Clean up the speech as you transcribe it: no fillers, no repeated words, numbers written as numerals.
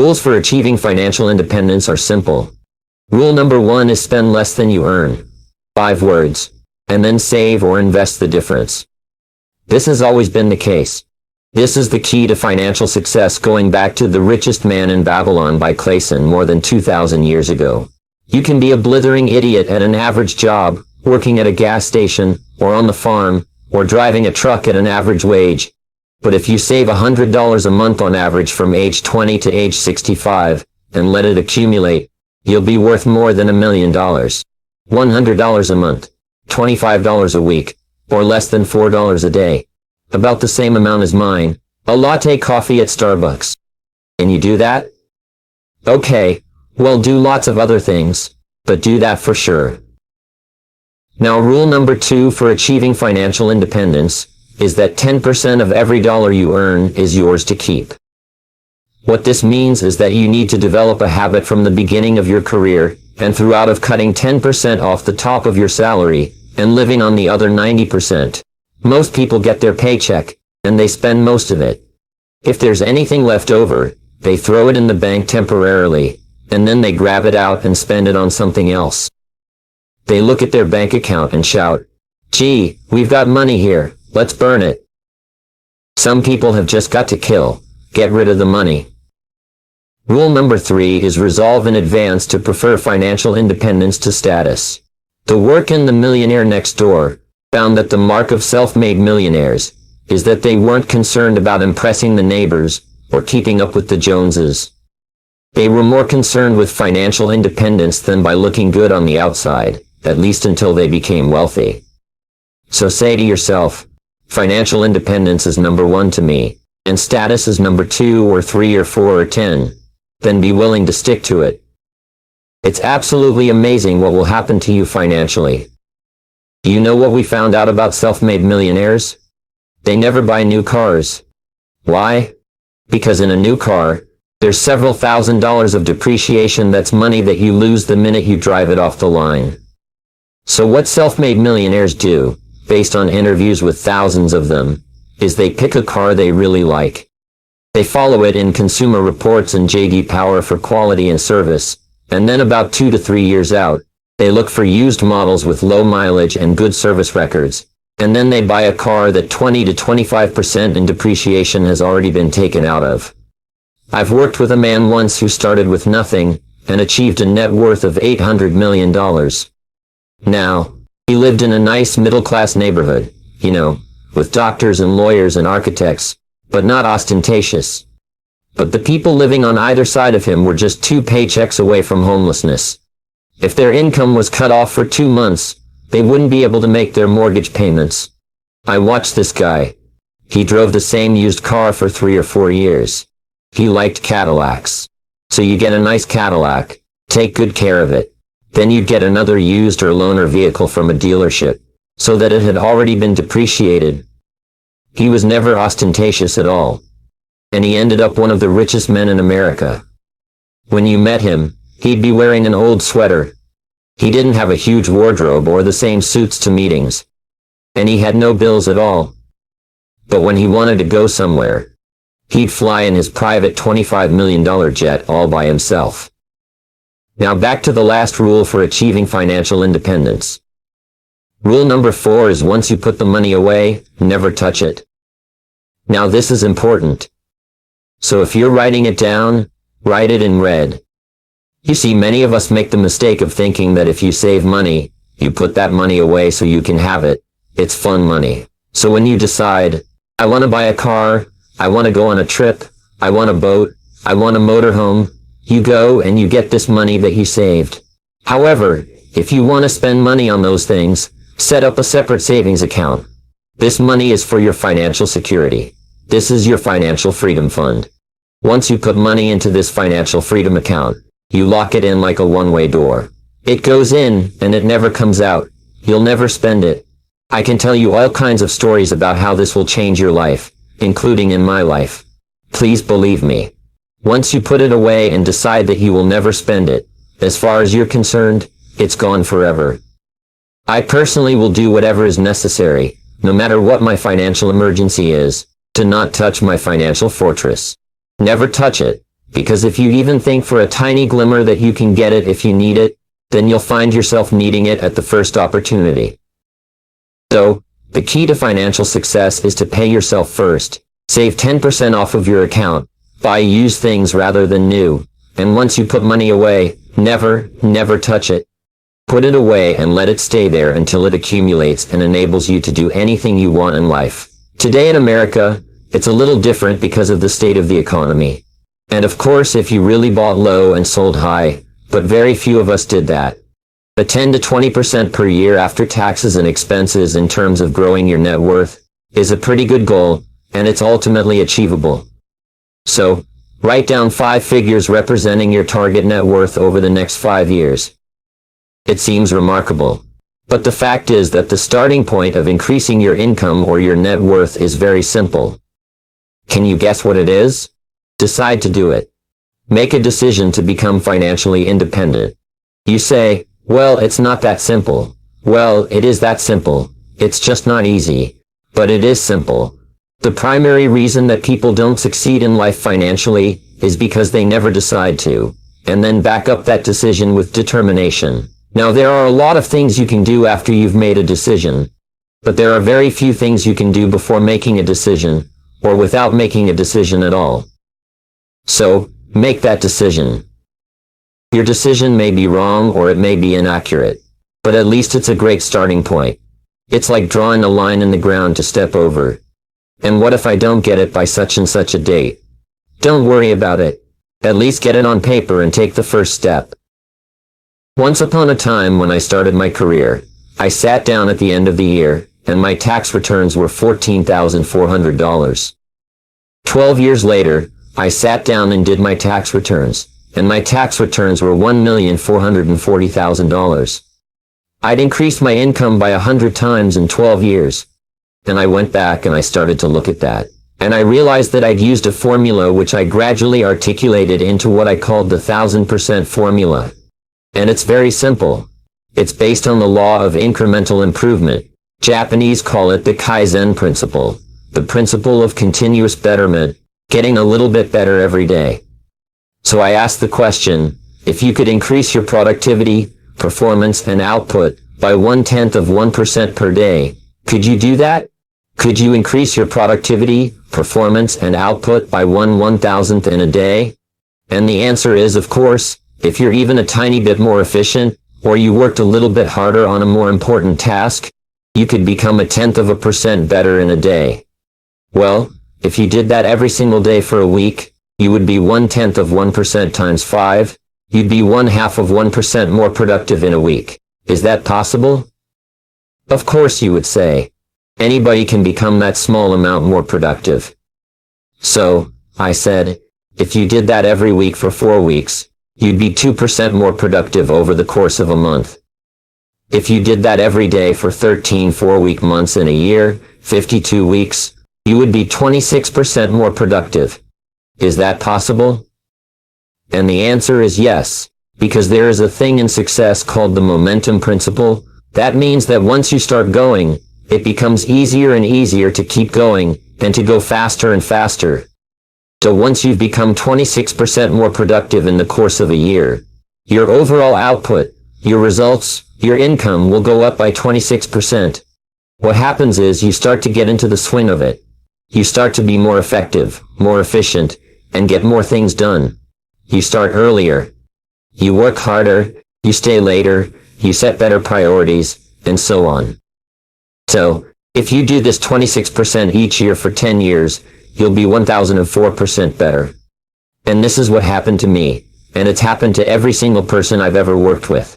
Rules for achieving financial independence are simple. Rule number 1 is spend less than you earn. 5 words. And then save or invest the difference. This has always been the case. This is the key to financial success going back to The Richest Man in Babylon by Clayson more than 2,000 years ago. You can be a blithering idiot at an average job, working at a gas station, or on the farm, or driving a truck at an average wage. But if you save $100 a month on average from age 20 to age 65, and let it accumulate, you'll be worth more than $1 million. $100 a month, $25 a week, or less than $4 a day. About the same amount as mine, a latte coffee at Starbucks. Can you do that? Okay, well, do lots of other things, but do that for sure. Now, rule number 2 for achieving financial independence is that 10% of every dollar you earn is yours to keep. What this means is that you need to develop a habit from the beginning of your career and throughout of cutting 10% off the top of your salary and living on the other 90%. Most people get their paycheck, and they spend most of it. If there's anything left over, they throw it in the bank temporarily, and then they grab it out and spend it on something else. They look at their bank account and shout, "Gee, we've got money here, let's burn it." Some people have just got to get rid of the money. Rule number 3 is resolve in advance to prefer financial independence to status. The Work and the Millionaire Next Door found that the mark of self-made millionaires is that they weren't concerned about impressing the neighbors or keeping up with the Joneses. They were more concerned with financial independence than by looking good on the outside, at least until they became wealthy. So say to yourself, financial independence is number 1 to me, and status is number 2 or 3 or 4 or 10. Then be willing to stick to it. It's absolutely amazing what will happen to you financially. Do you know what we found out about self-made millionaires? They never buy new cars. Why? Because in a new car, there's several $1,000s of depreciation. That's money that you lose the minute you drive it off the line. So what self-made millionaires do, based on interviews with thousands of them, is they pick a car they really like. They follow it in Consumer Reports and J.D. Power for quality and service, and then about 2 to 3 years out, they look for used models with low mileage and good service records, and then they buy a car that 20 to 25% in depreciation has already been taken out of. I've worked with a man once who started with nothing and achieved a net worth of $800 million. Now, he lived in a nice middle-class neighborhood, with doctors and lawyers and architects, but not ostentatious. But the people living on either side of him were just 2 paychecks away from homelessness. If their income was cut off for 2 months, they wouldn't be able to make their mortgage payments. I watched this guy. He drove the same used car for 3 or 4 years. He liked Cadillacs. So you get a nice Cadillac, take good care of it. Then you'd get another used or loaner vehicle from a dealership, so that it had already been depreciated. He was never ostentatious at all. And he ended up one of the richest men in America. When you met him, he'd be wearing an old sweater. He didn't have a huge wardrobe or the same suits to meetings. And he had no bills at all. But when he wanted to go somewhere, he'd fly in his private $25 million jet all by himself. Now back to the last rule for achieving financial independence. Rule number 4 is once you put the money away, never touch it. Now this is important. So if you're writing it down, write it in red. You see, many of us make the mistake of thinking that if you save money, you put that money away so you can have it. It's fun money. So when you decide, I want to buy a car, I want to go on a trip, I want a boat, I want a motorhome, you go and you get this money that you saved. However, if you want to spend money on those things, set up a separate savings account. This money is for your financial security. This is your financial freedom fund. Once you put money into this financial freedom account, you lock it in like a one-way door. It goes in, and it never comes out. You'll never spend it. I can tell you all kinds of stories about how this will change your life, including in my life. Please believe me. Once you put it away and decide that you will never spend it, as far as you're concerned, it's gone forever. I personally will do whatever is necessary, no matter what my financial emergency is, to not touch my financial fortress. Never touch it, Because if you even think for a tiny glimmer that you can get it if you need it, then you'll find yourself needing it at the first opportunity. So, the key to financial success is to pay yourself first. Save 10% off of your account. Buy used things rather than new. And once you put money away, never touch it. Put it away and let it stay there until it accumulates and enables you to do anything you want in life. Today in America, it's a little different because of the state of the economy. And of course, if you really bought low and sold high, but very few of us did that. The 10 to 20% per year after taxes and expenses in terms of growing your net worth is a pretty good goal, and it's ultimately achievable. So, write down 5 figures representing your target net worth over the next 5 years. It seems remarkable. But the fact is that the starting point of increasing your income or your net worth is very simple. Can you guess what it is? Decide to do it. Make a decision to become financially independent. You say, well, it's not that simple. Well, it is that simple. It's just not easy. But it is simple. The primary reason that people don't succeed in life financially is because they never decide to, and then back up that decision with determination. Now, there are a lot of things you can do after you've made a decision, but there are very few things you can do before making a decision, or without making a decision at all. So, make that decision. Your decision may be wrong or it may be inaccurate, but at least it's a great starting point. It's like drawing a line in the ground to step over. And what if I don't get it by such and such a date? Don't worry about it. At least get it on paper and take the first step. Once upon a time when I started my career, I sat down at the end of the year, and my tax returns were $14,400. 12 years later, I sat down and did my tax returns, and my tax returns were $1,440,000. I'd increased my income by 100 times in 12 years. And I went back and I started to look at that. And I realized that I'd used a formula which I gradually articulated into what I called the 1000% formula. And it's very simple. It's based on the law of incremental improvement. Japanese call it the Kaizen principle, the principle of continuous betterment, getting a little bit better every day. So I asked the question, if you could increase your productivity, performance, and output by 0.1% per day, could you do that? Could you increase your productivity, performance, and output by 1/1000th in a day? And the answer is, of course, if you're even a tiny bit more efficient, or you worked a little bit harder on a more important task, you could become 0.1% better in a day. Well, if you did that every single day for a week, you would be 0.1% times 5. You'd be 0.5% more productive in a week. Is that possible? Of course, you would say. Anybody can become that small amount more productive. So, I said, if you did that every week for 4 weeks, you'd be 2% more productive over the course of a month. If you did that every day for 13 4-week months in a year, 52 weeks, you would be 26% more productive. Is that possible? And the answer is yes, because there is a thing in success called the momentum principle. That means that once you start going, it becomes easier and easier to keep going, and to go faster and faster. So once you've become 26% more productive in the course of a year, your overall output, your results, your income will go up by 26%. What happens is you start to get into the swing of it. You start to be more effective, more efficient, and get more things done. You start earlier. You work harder, you stay later, you set better priorities, and so on. So, if you do this 26% each year for 10 years, you'll be 1004% better. And this is what happened to me, and it's happened to every single person I've ever worked with.